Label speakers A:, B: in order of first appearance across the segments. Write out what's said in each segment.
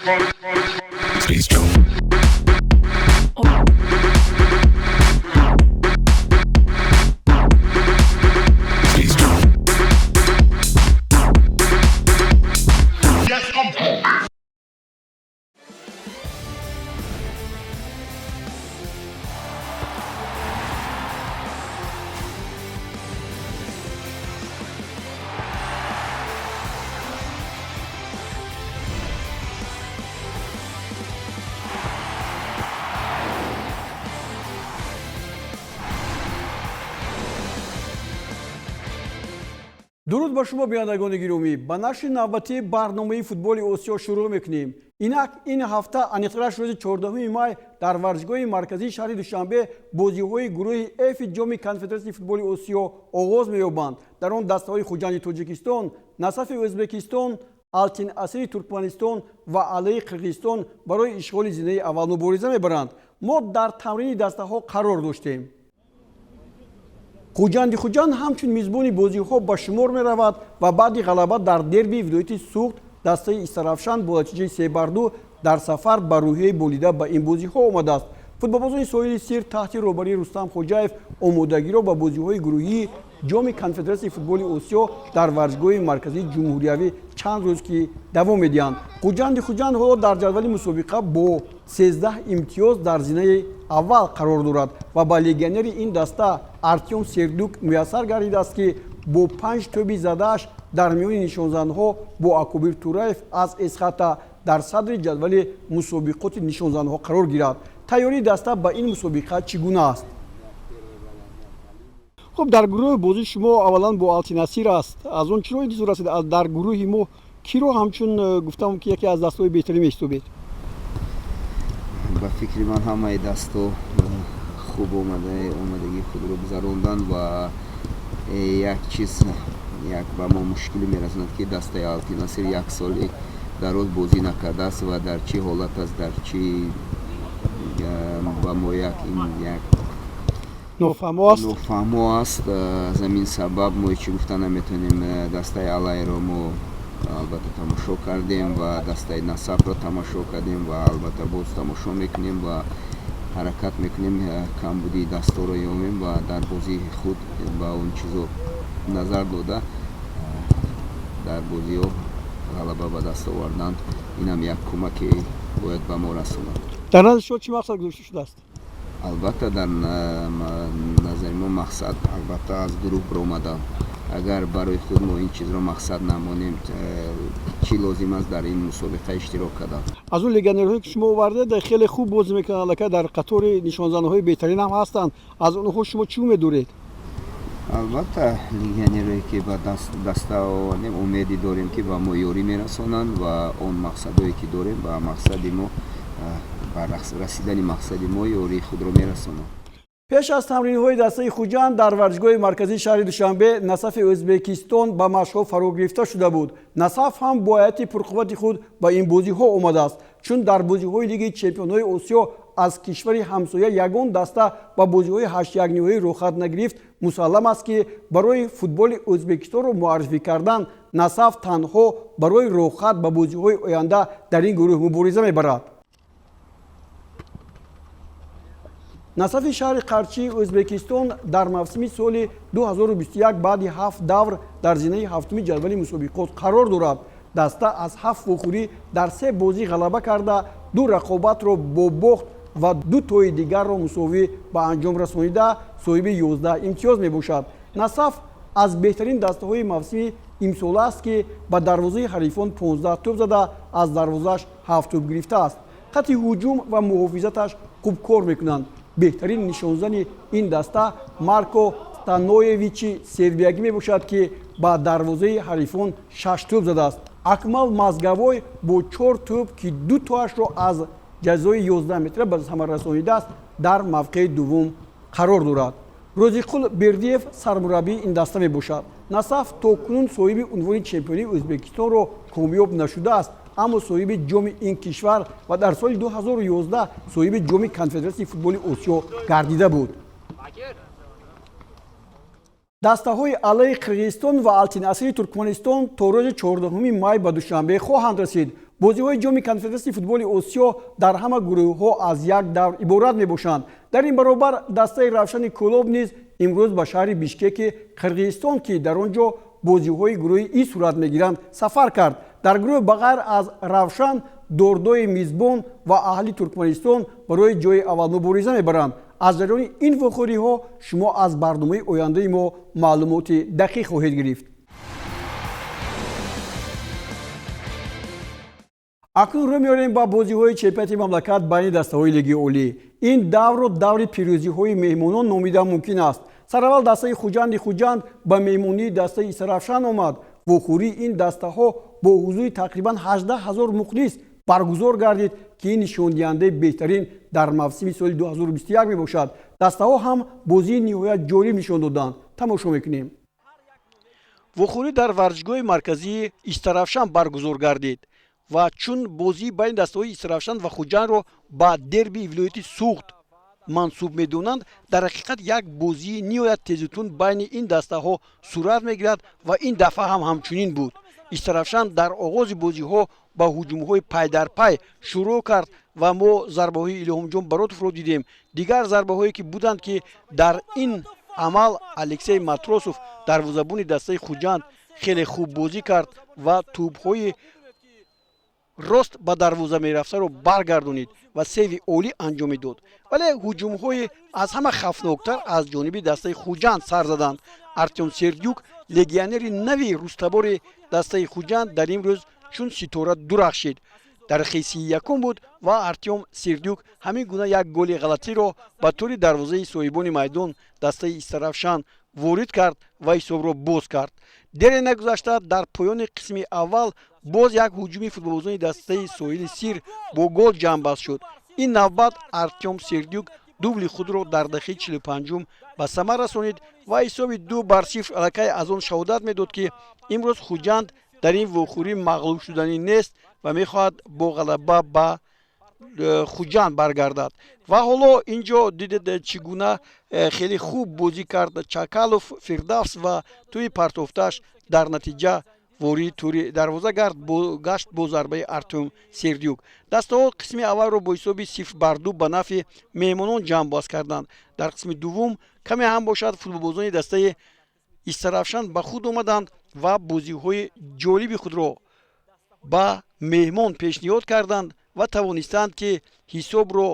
A: Please don't. Please don't.
B: дуруд ба шумо биёндагони гиромӣ, ба нашри навбатии барномаи футболи осиё шурӯъ мекунем. Инак ин ҳафта аниқраш рӯзи 14 май дар варзишгоҳи марказии шаҳри Душанбе бозиҳои гурӯҳи Ф ҷоми конфедератсияи футболи осиё оғоз меёбанд. Дар он дастаҳои Хуҷанди Тоҷикистон, Насафи Ӯзбекистон, Алтин Асри Туркманистон ва Алаи Қирғизистон барои ишғоли зинаи аввал мубориза мебаранд. мо дар тамрини дастаҳо қарор доштем. Хуҷанди Хуҷанд ҳамчун мизбони бозиҳо ба шумор меравад ва баъди ғалаба дар дерби видояти Суғд дастаи Истарафшан бо натиҷаи 3-2 дар сафар ба рӯҳияи болида ба ин бозиҳо омадааст. Футболбозони соҳили Сир таҳти роҳбарии Рустам Хоҷаев омодагиро ба бозиҳои гурӯҳии ҷоми конфедератсияи футболи осиё дар варзишгоҳи марказии ҷумҳуриявӣ чанд рӯз ки давом медиҳанд. Хуҷанди Хуҷанд ҳоло дар ҷадвали мусобиқа бо 13 имтиёз дар зинаи аввал қарор дорад ва ба легионери ин даста Артём Сердук муяссар гардидааст ки бо 5 тӯби задааш дар миёни нишонзанҳо бо Акобир Тураев аз Эсхата дар садри ҷадвали мусобиқоти нишонзанҳо қарор гирад. тайёрии даста ба ин мусобиқа чӣ гуна аст? خب در گروه بازی شما اولا با آلتیناسیر است. از اون چرا این صورت است در گروه ما کی رو همچون گفتم که یکی از دستای بهتری میشتوبید؟
C: با فکر من همه دستا خوب اومدگی خود رو گذراندن و یک چیز یک با ما مشکلی میرسند که دستای آلتیناسیر یک سال دراز بازی نکرده است و در چی حالت است در چی با ما یک نوفهمو است. از این سبب ما چی گفتن نمیتونیم دستای علای رو ما البته تماشا کردیم و دستای نصف رو تماشا کردیم و البته باز تماشا میکنیم و حرکت میکنیم کم بودی دستا رو یومیم و در بازی خود با اون چیزو نظر داده در بازی ها غلبه به دست آوردن. اینم یک کمکی باید به ما رسونند.
B: در نظر شما چی مقصد گذاشته شده است؟
C: البته در نظر ما مقصد البته از گروه برآمدن. اگر برای خود ما این چیز رو مقصد نمانیم چی لازم است در این مسابقه اشتراک کردن.
B: از اون لگنرهایی که شما آورده خیلی خوب بازی میکنن لکه در قطار نشانزنهای بهترین هم هستند. از اونها شما چی میدورید؟
C: البته لگنرهایی که با دسته آوردیم امیدی داریم که با ما یاری میرسونند و اون مقصدهایی که داریم با مقصد ما با رسیدن مقصد ما یاری خود رو میرسونند.
B: پیش از تمرین‌های دسته خوجند در ورزشگاه مرکزی شهر دوشنبه نصف ازبکستان به مشق فرو گرفته شده بود. نصف هم با هیئت پرقوت خود با این بازی‌ها آمده است چون در بازی‌های لیگ چمپیون‌های آسیا از کشور همسایه یگان دسته با بازی‌های 8-1 نهایی رخصت نگرفت. مسلم است که برای فوتبال ازبکستان رو معرفی کردن نصف تنها برای رخصت به بازی‌های آینده در این گروه مبارزه می‌برد. نصف شهر قرچی ازبکستان در موسم سال 2021 بعد 7 دور در زینه هفتمی جدول مسابقات قرار دارد. دسته از 7 فخوری در 3 بازی غلبه کرده 2 رقابت را با باخت و 2 تای دیگر را مساوی به انجام رسانیده صاحب 11 امتیاز می باشد. نصف از بهترین دسته های موسم امسال است که به دروازه حریفان 15 توپ زده از دروازه‌اش 7 توپ گرفته است. خط هجوم و محافظتش خوب کار میکنند. بهترین نشانزن این دسته مارکو ستانویویچ سربیاگی می باشد که با دروازه حریفان 6 توپ زده است. اکمل مزگوی با 4 توپ که 2 تایش را از جزای 11 متر به ثمر رسانیده است در موقع دوم قرار دارد. روزیقول بردیف سرمربی این دسته می باشد. نصف تاکنون صاحب عنوان چمپیونی ازبکستان را کامیاب نشده است اما صاحب جام این کشور و در سال 2011 صاحب جام کنفدراسیون فوتبال آسیا گردیده بود. دسته‌های علای قرغیزستان و آلتین اسری ترکمنستان تا روز 14 مای به دوشنبه خواهند رسید. бозиҳои ҷоми конфедератсияи футболи осиё дар ҳама гурӯҳҳо аз як давр иборат мебошанд. Дар ин баробар дастаи равшани кӯлоб низ имрӯз ба шаҳри бишкеки қирғизистон, ки дар он ҷо бозиҳои гурӯҳи ин сурат мегиранд, сафар кард. дар гурӯҳ ба ғайр аз равшан дордои мизбон ва аҳли туркманистон барои ҷои аввал мубориза мебаранд. аз ҷараёни ин вохӯриҳо шумо аз барномаи ояндаи мо маълумоти дақиқ хоҳед гирифт. акнун рӯ меорем ба бозиҳои чемпионати мамлакат байни дастаҳои лиги олӣ. ин даврро даври пирӯзиҳои меҳмонон номидан мумкин аст. сараввал дастаи хуҷанди хуҷанд ба меҳмонии дастаи исаравшан омад. вохӯрии ин дастаҳо бо ҳузури тақрибан 18 000 мухлис баргузор гардид, ки ин нишондиҳандаи беҳтарин дар мавсими соли 2021 мебошад. дастаҳо ҳам бозии ниҳоят ҷолиб нишон доданд. тамошо мекунем. вохӯрӣ дар варзишгоҳи марказии истаравшан баргузор гардид ва чун бозии байни дастаҳои истаравшан ва хуҷандро ба дербии вилояти суғд мансуб медонанд, дар ҳақиқат як бозии ниҳоят тезутун байни ин дастаҳо сурат мегирад ва ин дафъа ҳам ҳамчунин буд. истаравшан дар оғози бозиҳо ба ҳуҷумҳои пайдарпай шурӯъ кард ва мо зарбаҳои Илҳомҷон Баротовро дидем. дигар зарбаҳое ки буданд, ки дар ин амал Алексей Матросов, дарвозабони дастаи хуҷанд, хеле хуб бозӣ кард ва тӯбҳои рост ба дарвоза мерафтаро баргардонид ва сейви олӣ анҷом медод. вале ҳуҷумҳои аз ҳама хавфноктар аз ҷониби дастаи хуҷанд сар заданд. Артем Сердюк, легионери нави рӯстабори дастаи хуҷанд, дар имрӯз чун ситора дурахшид. дар хисии якум буд ва Артем Сердюк ҳамин гуна як голи ғалатиро ба тӯри дарвозаи соҳибони майдон дастаи истаравшан ворид кард ва ҳисобро боз кард. дере нагузашта дар поёни қисми аввал боз як ҳуҷуми футболбозони дастаи соҳили сир бо гол ҷамъбаст шуд. ин навбат Артем Сердюк дубли худро дар дақиқаи 45 ба самар расонид ва ҳисоби 2-0 аллакай аз он шаҳодат медод, ки имрӯз хуҷанд дар ин вохӯрӣ мағлуб шуданӣ нест ва мехоҳад бо ғалаба ба хуҷанд баргардад. ва ҳоло инҷо дидед чӣ гуна хеле хуб бозӣ кард Чакалов Фирдавс ва тӯи партофташ дар натиҷа ворид тӯри дарвоза гашт бо зарбаи Артем Сердюк. дастаҳо қисми аввалро бо ҳисоби 0-2 ба нафи меҳмонон ҷамъбаст карданд. дар қисми дуввум каме ҳам бошад футболбозони дастаи истаравшан ба худ омаданд ва бозиҳои ҷолиби худро ба меҳмон пешниҳод карданд ва тавонистанд, ки ҳисобро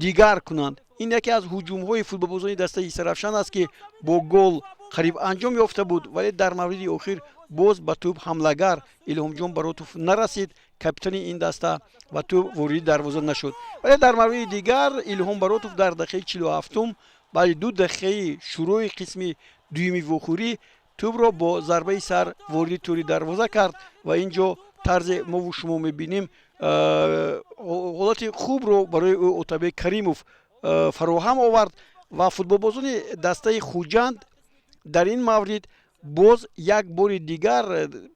B: дигар кунанд. ин яке аз ҳуҷумҳои футболбозони дастаи истаравшан аст, ки бо гол қариб анҷом ёфта буд, вале дар мавриди охир боз ба тӯб ҳамлагар Илҳомҷон Баротов нарасид, капитани ин даста, ва тӯб вориди дарвоза нашуд. вале дар мавриди дигар Илҳом Баротов дар дақиқаи 47 баъди 2 дақиқаи шурӯъи қисми дуюми вохӯрӣ тӯбро бо зарбаи сар вориди тӯри дарвоза кард ва ин ҷо тарзе мову шумо мебинем ҳолати хубро барои ӯ Отабек Каримов фароҳам овард ва футболбозони дастаи хуҷанд дар ин маврид боз як бори дигар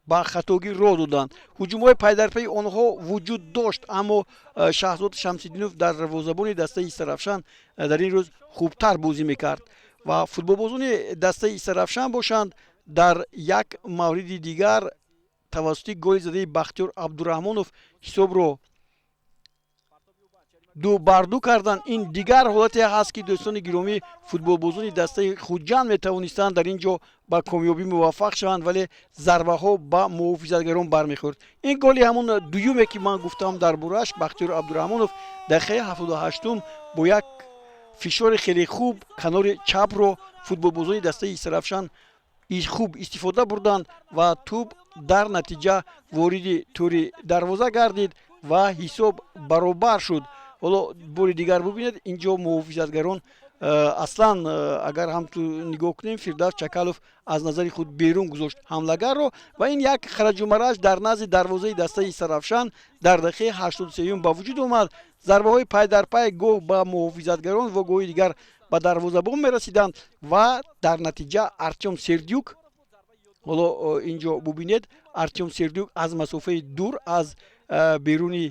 B: ба хатогӣ роҳ доданд. ҳуҷумҳои пайдарпаи онҳо вуҷуд дошт, аммо Шаҳзод Шамсиддинов, дарвозабони дастаи истаравшан, дар ин рӯз хубтар бозӣ мекард ва футболбозони дастаи истаравшан бошанд дар як мавриди дигар тавассути голи задаи Бахтиёр Абдураҳмонов ҳисобро 2-2 карданд. ин дигар ҳолате ҳаст, ки дӯстони гиромӣ футболбозони дастаи хуҷанд метавонистанд дар ин ҷо ба комёбӣ муваффақ шаванд, вале зарбаҳо ба муҳофизатгарон бармехӯрд. ин голи ҳамон дуюме, ки ман гуфтам дар борааш, Бахтиёр Абдураҳмонов дақиқаи 78 бо як фишори хеле хуб канори чапро футболбозони дастаи истаравшан хуб истифода бурданд ва тӯб дар натиҷа вориди тӯри дарвоза гардид ва ҳисоб баробар шуд. ҳоло бори дигар бубинед, ин ҷо муҳофизатгарон аслан агар ҳамту нигоҳ кунем, Фирдавс Чакалов аз назари худ берун гузошт ҳамлагарро ва ин як хараҷумараш дар назди дарвозаи дастаи истаравшан дар дақиқаи 83 ба вуҷуд омад. зарбаҳои пай дар пай гоҳ ба муҳофизатгарон ва гоҳи дигар ба дарвозабон мерасиданд ва дар натиҷа Артем Сердюк, ҳоло ин ҷо бубинед, Артем Сердюк аз масофаи дур аз беруни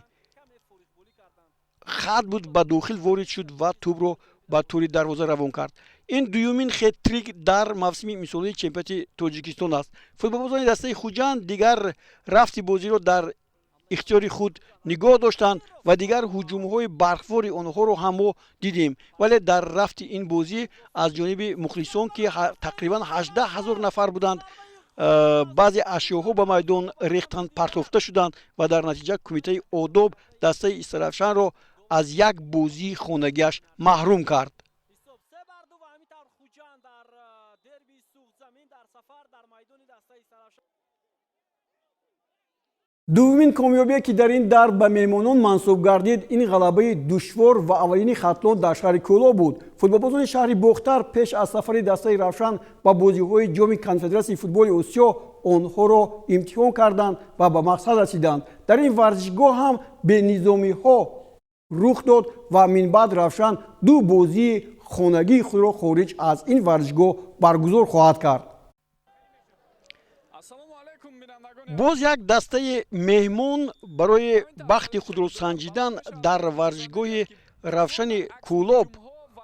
B: хат буд ба дохил ворид шуд ва тӯбро ба тӯри дарвоза равон кард. این دومین خطریک در موسم امسالی چمپیونات تاجیکستان است. فوتبالبازان دسته خوجند دیگر رفت بازی را در اختیار خود نگاه داشتند و دیگر هجوم‌های برخوار آنها را هم ما دیدیم، ولی در رفت این بازی از جانب مخلصان که تقریبا 18,000 نفر بودند بعضی اشیاءها به میدان ریختند، پرتافته شدند و در نتیجه کمیته آداب دسته استرافشان را از یک بازی خانگیش محروم کرد. دومین کامیابی که در این در به میمانان منسوب گردید این غلبه دشوار و اولین خطلان در شهر کولا بود. فوتبالبازان شهر بختر پیش از سفر دسته روشن با بازی‌های جام کنفدراسیون فوتبال آسیا آنها را امتحان کردند و به مقصد رسیدند. در این ورزشگاه هم به نظامی‌ها رخ داد و من بعد روشن دو بازی خانگی خود را خارج از این ورزشگاه برگزار خواهد کرد. باز یک دسته مهمان برای بخت خود را سنجیدن در ورزشگاه روشن کولاب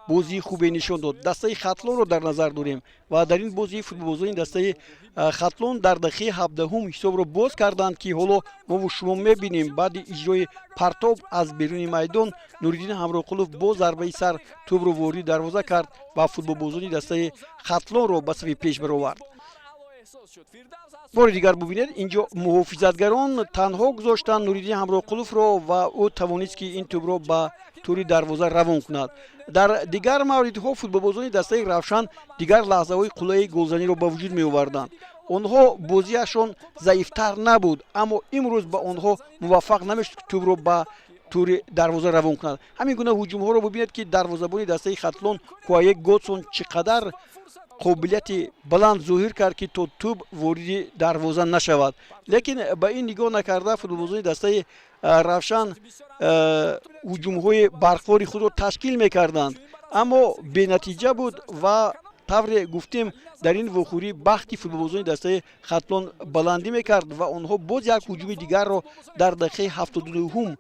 B: بازی خوبی نشان داد. دسته خطلان را در نظر داریم و در این بازی فوتبالبازان دسته خطلان در دقیقه 17 حساب را باز کردند که حالا ما و شما میبینیم بعد اجرای پرتاب از بیرون میدان نوریدین همراقلوف با ضربه سر توپ را وارد دروازه کرد و فوتبالبازان دسته خطلان را به صف پیش برآورد. بار دیگر ببینید اینجا محافظتگران تنها گذاشتند نوریدین همراقلوف را و او توانست که این توپ را به توری دروازه روان کند. در دیگر موردها فوتبالبازان دسته روشن دیگر لحظه های قلعه گلزنی را به وجود می آوردند. آنها بازیشان ضعیفتر نبود اما امروز به آنها موفق نمیشد که توپ را به توری دروازه روان کند. همین گونه هجوم ها را ببینید که دروازه‌بان دسته خطلان کوایک گوتسون چقدر قابلیت بلند ظاهر کرد که تو توپ وارد دروازه نشود، لیکن به این نگاه نکرده فوتبالبازان دسته روشن هجوم‌های برخواری خود را تشکیل می‌کردند اما بی نتیجه بود و طور گفتیم در این وخوری بختی فوتبالبازان دسته خطلان بلندی می‌کرد و آنها باز یک هجوم دیگر را در دقیقه 72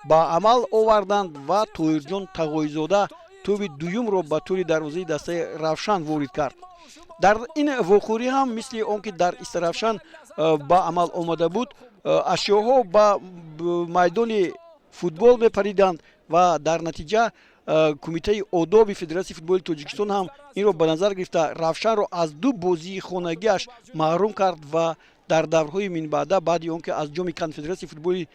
B: با عمل آوردند و طاهرجان تقوی‌زاده توپ دوم را به توری دروازه دسته روشن وارد کرد. در این وخوری هم مثل آنکه در استرافشان با عمل آمده بود اشیاءها با میدان فوتبال میپریدند و در نتیجه کمیته آداب فدراسیون فوتبال تاجیکستان هم این را به نظر گرفته روشن را از دو بازی خانگیش محروم کرد و در دورهای من بعد آنکه از جام کنفدراسیون فوتبال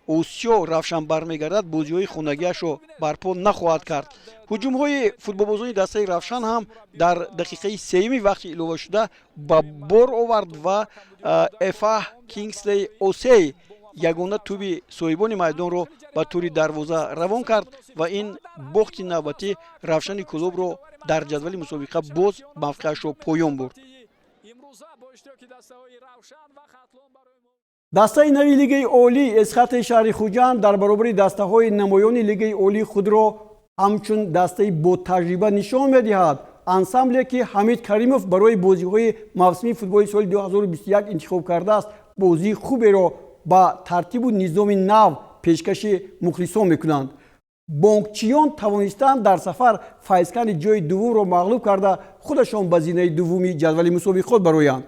B: آسیا روشن برمیگردد بازی‌های خانگیش را برپا نخواهد کرد. هجوم‌های فوتبالبازان دسته روشن هم در دقیقه 3 وقت اضافه شده با بار آورد و افا کینگسلی اوسی یگانه توپ صاحبان میدان را به توری دروازه روان کرد و این باخت نوبتی روشن کلوب را در جدول مسابقه باز موقعش را پایان برد. دسته نوی لیگ اولی اسخط شهر خوجند در برابر دسته های نمایان لیگ اولی خود را همچون دسته با تجربه نشان می‌دهد. انسامبلی که حمید کریموف برای بازی های موسمی فوتبال سال 2021 انتخاب کرده است بازی خوبی را با ترتیب و نظام نو پیشکش مخلصان میکنند. بانکچیان توانستند در سفر فایزکن جای دوم را مغلوب کرده خودشان به زینه دومی جدول مسابقه خود برآیند.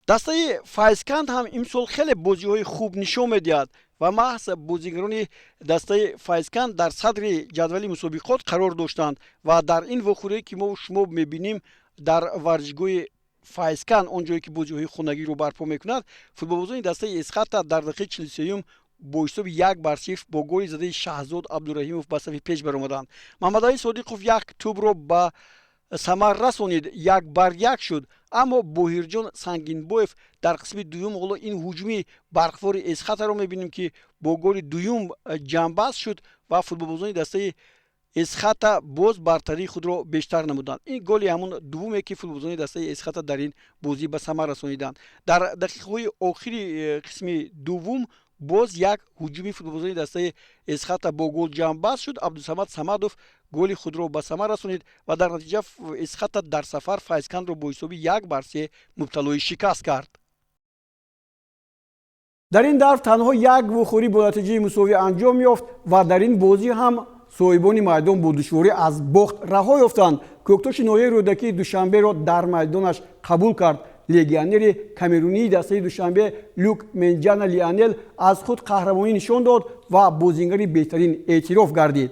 B: دسته فایزکند هم امسال خیلی بازی‌های خوب نشان می‌دهد و محض بازیگران دسته فایزکند در صدر جدول مسابقات قرار داشتند و در این وخوری که ما شما می‌بینیم در ورزشگاه فایزکند اونجایی که بازی‌های خانگی رو برپا می‌کند فوتبالبازان دسته اسخط در دقیقه 43 با حساب 1-0 با گل زده شهزاد عبدالرحیموف به صف پیش برآمدند. محمدعلی صادقوف یک توپ را به ثمر رسانید 1-1 شد اما بوهرجان سنگینبویف در قسم دوم حالا این هجومی برخوار اسخط را می‌بینیم که با گل دوم جنبست شد و فوتبالبازان دسته اسخط باز برتری خود را بیشتر نمودند. این گل همون دومی که فوتبالبازان دسته اسخط در این بازی به ثمر رسانیدند. در دقیقه‌های آخری قسم دوم باز یک هجومی فوتبالبازان دسته اسخط با گل جنبست شد. عبدالصمد صمدوف گل خود را به ثمر رسانید و در نتیجه اسخط در سفر فایزکند را با حساب 1-3 مبتلای شکست کرد. در این دور تنها یک وخوری با نتیجه مساوی انجام یافت و در این بازی هم صاحبان میدان با دشواری از باخت رها یافتند. کوکتوش نوعی رودکی دوشنبه را در میدانش قبول کرد. لگیونر کامرونی دسته دوشنبه لوک منجانا لیانل از خود قهرمانی نشان داد و بازیگر بهترین اعتراف گردید.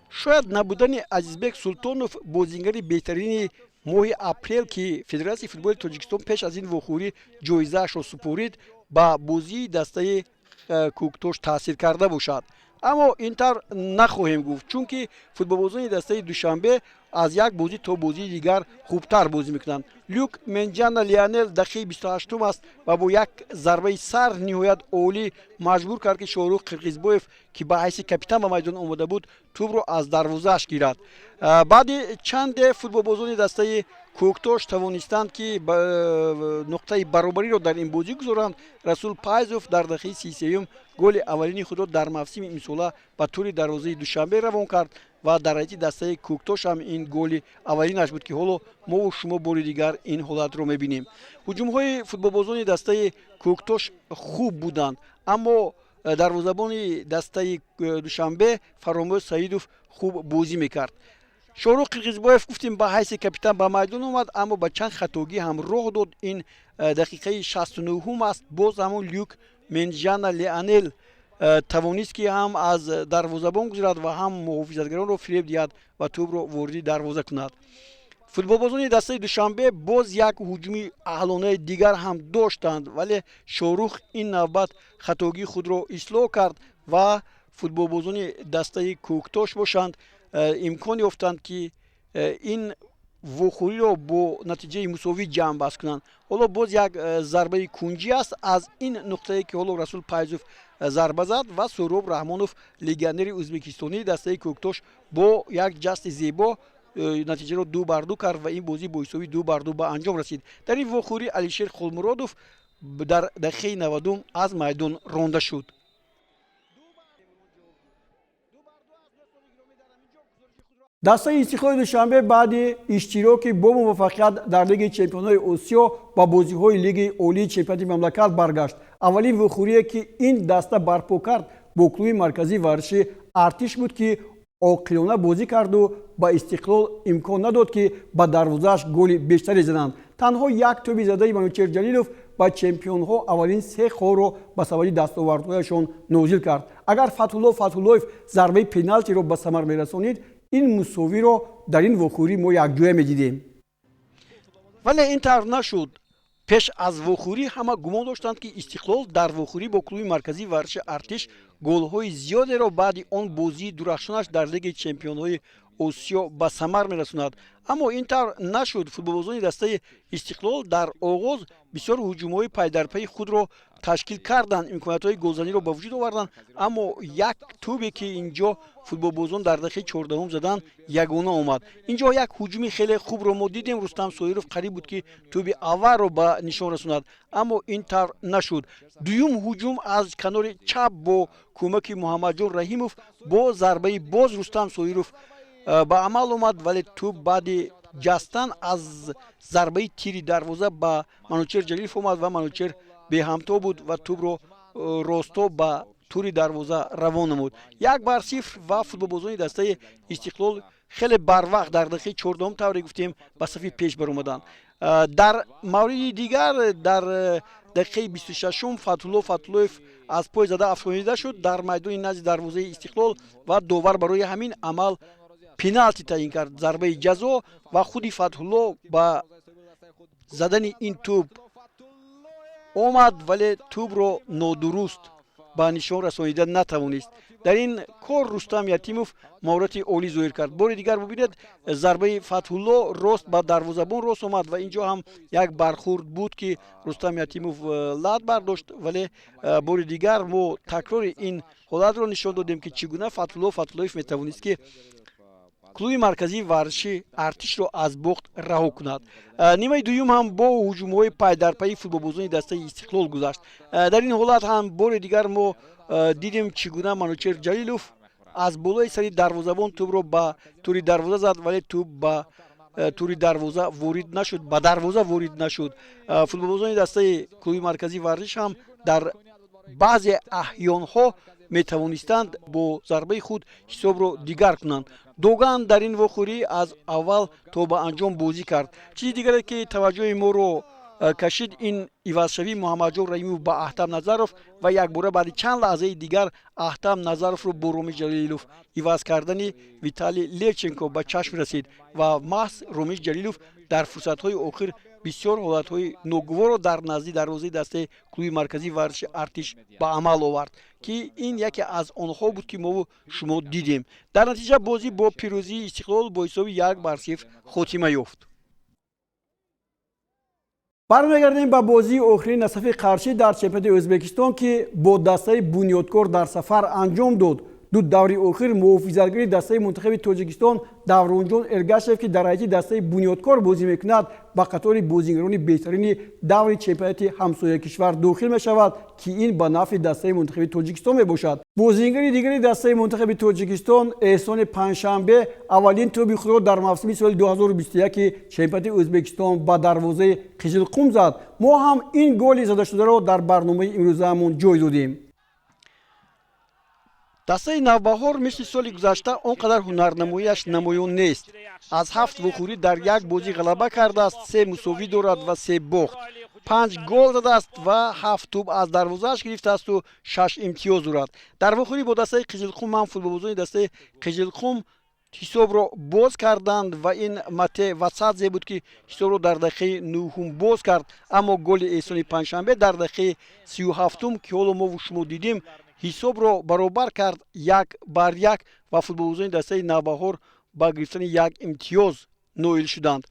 B: شاید نبودن عزیزبک سلطانوف بازیگر بهترین ماه اپریل که فدراسیون فوتبال تاجیکستان پیش از این وخوری جایزه‌اش را سپرید با بازی دسته کوکتوش تاثیر کرده باشد. اما اینطور نخواهیم گفت چون که فوتبالبازان دسته دوشنبه از یک بازی تا بازی دیگر خوبتر بازی میکنند. لوک منجانا لیانل دقیقه 28 است و با یک ضربه سر نهایت عالی مجبور کرد که شاروخ قرقیزبویف که به حیث کاپیتان به میدان آمده بود توپ را از دروازه‌اش گیرد. بعد چند فوتبالبازان دسته کوکتوش توانستند که نقطه برابری را در این بازی گذارند. رسول پایزوف در دقیقه 33 گل اولین خود را در موسم امسال به طور دروازه دوشنبه روان کرد و در حیط دسته کوکتوش هم این گل اولینش بود که حالا ما و شما بار دیگر این حالت رو میبینیم. هجوم‌های فوتبالبازان دسته کوکتوش خوب بودند اما دروازه‌بان دسته دوشنبه فراموش سعیدوف خوب بازی میکرد. شاروخ قرقیزبویف گفتیم به حیث کاپیتان به میدان اومد اما با چند خطاگی هم راه داد. این دقیقه 69 است. باز همون لوک منجانا لیانل توانست که هم از دروازه‌بان گذرد و هم محافظتگران را فریب دهد و توپ را وارد دروازه کند. فوتبالبازان دسته دوشنبه باز یک هجومی اهلانه دیگر هم داشتند ولی شاروخ این نوبت خطاگی خود را اصلاح کرد و فوتبالبازان دسته کوکتوش باشند امکان یافتند که این وخوری را با نتیجه مساوی جمع بست کنند. حالا باز یک ضربه کنجی است از این نقطه که حالا رسول پایزوف ضربه زد و سهراب رحمانوف لگیونر ازبکستانی دسته کوکتوش با یک جست زیبا نتیجه را 2-2 کرد و این بازی با حسابی 2-2 به انجام رسید. در این وخوری علیشیر خولمرادوف در دقیقه 90 از میدان رانده شد. دسته استقلال دوشنبه بعد اشتراک با موفقیت در لیگ چمپیون‌های آسیا با بازی‌های لیگ عالی چمپیونات مملکت برگشت. اولین وخوری که این دسته برپا کرد با کلوب مرکزی ورزشی ارتش بود که عاقلانه بازی کرد و با استقلال امکان نداد که با دروازه‌اش گل بیشتری زنند. تنها یک توپ زده منوچهر جلیلوف با چمپیون‌ها اولین سه خور را به سبب دستاوردهایشان نازل کرد. اگر فتح‌الله ضربه پنالتی را به ثمر می‌رسانید این مساوی را در این وخوری ما یکجای می‌دیدیم. ولی این طور نشد. پیش از وخوری همه گمان داشتند که استقلال در وخوری با کلوب مرکزی ورزش ارتش گل‌های زیادی را بعد آن بازی درخشانش در لیگ چمپیون‌های آسیا به ثمر می‌رساند اما این طور نشد. فوتبالبازان دسته استقلال در آغاز بسیار هجوم‌های پای در پای خود را تشکیل کردند، امکانات‌های گلزنی را به وجود آوردند اما یک توپی که اینجا فوتبالبازان در دقیقه 14 زدند یگانه آمد. اینجا یک هجومی خیلی خوب را ما دیدیم. رستم سویروف قریب بود که توپ اول را به نشان رساند اما این طور نشد. دوم هجوم از کنار چپ با کمک محمد جان رحیموف با ضربه باز رستم سویروف به عمل آمد ولی توپ بعد جستن از ضربه تیری دروازه به منوچهر جلیلوف آمد و منوچهر به همتا بود و توپ را راستا به توری دروازه روان نمود. 1-0 و فوتبالبازان دسته استقلال خیلی بروقت در دقیقه 14 طوری گفتیم به صفحه پیش برآمدند. در مورد دیگر در دقیقه 26 فتح‌الله از پای زده افغانیده شد در میدان نزد دروازه استقلال و داور برای همین عمل پنالتی تعیین کرد. ضربه جزا و خودی فتح‌الله با زدن این توپ آمد ولی توپ را نادرست به نشان رسانیده نتوانست. در این کار رستم یتیموف مهارت عالی ظاهر کرد. بار دیگر ببینید ضربه فتح‌الله راست با دروازه‌بان راست آمد و اینجا هم یک برخورد بود که رستم یتیموف لات برداشت ولی بار دیگر ما تکرار این حالت را نشان دادیم که چگونه فتح‌الله میتوانست که کلوب مرکزی ورزشی ارتش را از بخت رها کند. نیمه دوم هم با هجوم‌های پای در پای فوتبالبازان دسته استقلال گذشت. در این حالت هم بار دیگر ما دیدیم چگونه منوچهر جلیلوف از بالای سری دروازه‌بان توپ را به توری دروازه زد ولی توپ به توری دروازه وارد نشد، به دروازه وارد نشد. فوتبالبازان دسته کلوب مرکزی ورزش هم در بعضی احیان‌ها метавонистанд бо зарбаи худ ҳисобро дигар кунанд. Доган дар ин вохӯрӣ аз аввал то ба анҷом бозӣ кард. Чизи дигаре ки таваҷҷӯҳи моро кашид ин ивазшавии Муҳаммаҷон Раимов ба Аҳтам Назаров ва якбора баъди чанд лаҳзаи дигар Аҳтам Назаровро бо Ромиш Ҷалилов иваз кардани Виталий Левченко ба чашм расид ва маҳз Ромиш Ҷалилов дар фурсатҳои охир бисёр ҳолатҳои ногуворро дар назди дарвозаи дастаи клуби марказии варзиши Артиш ба амал овард, ки ин яке аз онҳо буд ки мо шумо дидем. Дар натиҷа бозӣ бо пирӯзии Истиқлол бо ҳисоби 1-0 хотима ёфт. бармегардем ба бозии охирини Насафи Қарчӣ дар чемпионати Ӯзбекистон ки бо дастаи бунёдкор дар сафар анҷом дод. ду даври охир муҳофизатгари дастаи мунтахаби Тоҷикистон Давронҷон Эргашев ки дар ҳайати дастаи бунёдкор бозӣ мекунад ба қатори бозигарони беҳтарини даври чемпионати ҳамсояи кишвар дохил мешавад ки ин ба нафъи дастаи мунтахаби Тоҷикистон мебошад. Бозигари дигари дастаи мунтахаби Тоҷикистон Эҳсони Панҷшанбе аввалин тоби худро дар мавсими соли 2021 чемпионати Ӯзбекистон ба дарвозаи Қижилқум зад. Мо ҳам ин голи задашударо дар барномаи имрӯзаамон ҷой додем. дастаи Навбаҳор мисли соли гузашта он қадар ҳунарнамоияш намоён нест. Аз 7 вохӯрӣ дар як бозӣ ғалаба кардааст, 3 мусовӣ дорад ва 3 бохт. 5 гол задааст ва 7 тӯб аз дарвозааш гирифтаасту 6 имтиёз дорад. Дар вохӯрӣ бо дастаи Қижилқум ҳам футболбозони дастаи Қижилқум ҳисобро боз карданд ва ин Мате Васадзе буд ки ҳисобро дар дақиқаи 9 боз кард, аммо голи Эҳсони Панҷшанбе дар дақиқаи 37 ки ҳоло мо шумо дидем ҳисобро баробар кард 1-1 ва футболбозони дастаи Навбаҳор ба гирифтани 1 имтиёз ноил шуданд.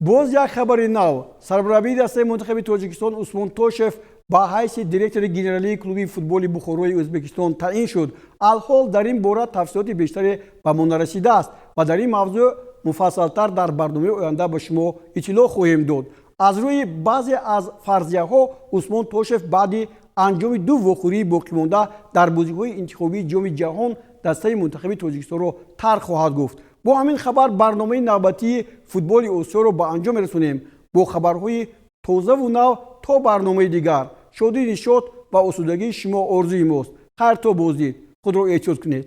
B: боз як хабари нав. Сармураббии дастаи мунтахаби Тоҷикистон Усмон Тошев ба ҳайси директори генералии клуби футболи Бухорои Ӯзбекистон таъин шуд. Алҳол дар ин бора тафсилоти бештаре ба мо нарасидааст ва дар ин мавзӯъ муфассалтар дар барномаи оянда ба шумо иттилоъ хоҳем дод. аз рӯи баъзе аз фарзияҳо Усмон Тошев баъди анҷоми 2 вохӯрии боқимонда дар бозиҳои интихобии ҷоми ҷаҳон дастаи мунтахаби Тоҷикистонро тарк хоҳад гуфт. бо ҳамин хабар барномаи навбатии футболи Осиёро ба анҷом мерасонем. бо хабарҳои тозаву нав то барномаи дигар. шодӣ, нишод ва осудагии шумо орзуи мост. хайр то боздид. худро эҳтиёт кунед.